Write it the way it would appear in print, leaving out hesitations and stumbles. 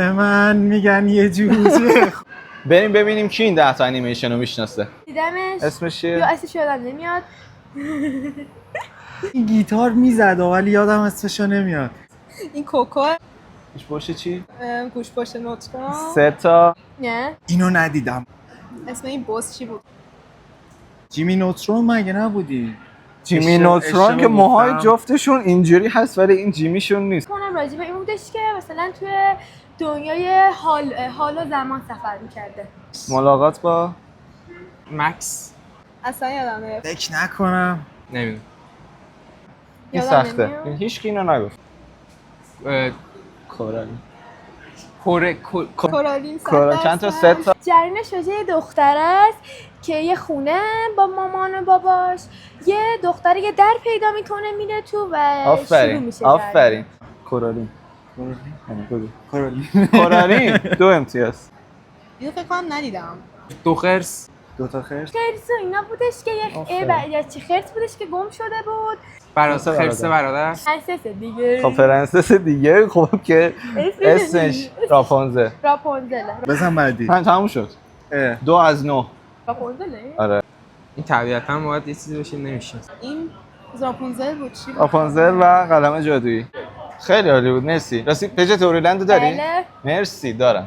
من میگن یه جوجه. بریم ببینیم کی این 10 تا انیمیشن رو میشناسه. دیدمش اسمش یا چیه؟ اسمش یادم نمیاد. این گیتار میزد ولی یادم اسمشو نمیاد. این کوکو پیش باشه چی؟ گوش پشت نوترا. 3 تا. نه اینو ندیدم. اسم این بوس چی بود؟ جیمی نوترون مگه نبودی؟ جیمی نوترون که اشتباه موهای گفتم. جفتشون اینجوری هست ولی این جیمیشون نیست. کنم راجع به این بودش که مثلا توی دنیای حال و زمان سفر میکرده. ملاقات با مکس اصلا یادم نمیاد. فکر نکنم. نمیدونم این یادم سخته. نمیاد. هیچ کی اینو نگفت. کورالین کورالین چند تا 3 تا. جرینش راجع یه دختر است که یه خونه با مامان و باباش، یه دختر یه در پیدا میکنه میره تو و شروع آفرین میشه. آفرین. کورالین. کورالین 2 امتیاز. اینو فکر کنم ندیدم. دو خرس دوتا خرس. خرس و اینا بودش که یه چی خرس بودش که گم شده بود. خرس برادر پرنسس دیگه. خب پرنسس دیگه خب که اسمش راپونزل. راپونزله. بزن بعدی. تموم شد. 2 از 9. راپونزله؟ آره. این طبیعتا باید یه چیزی باشه نمیشناسم. این راپونزل بود چی بود؟ راپونزل و قلم جادویی. خیلی عالی بود. مرسی. راستی پیج توریلند رو داری؟ بله. مرسی دارم.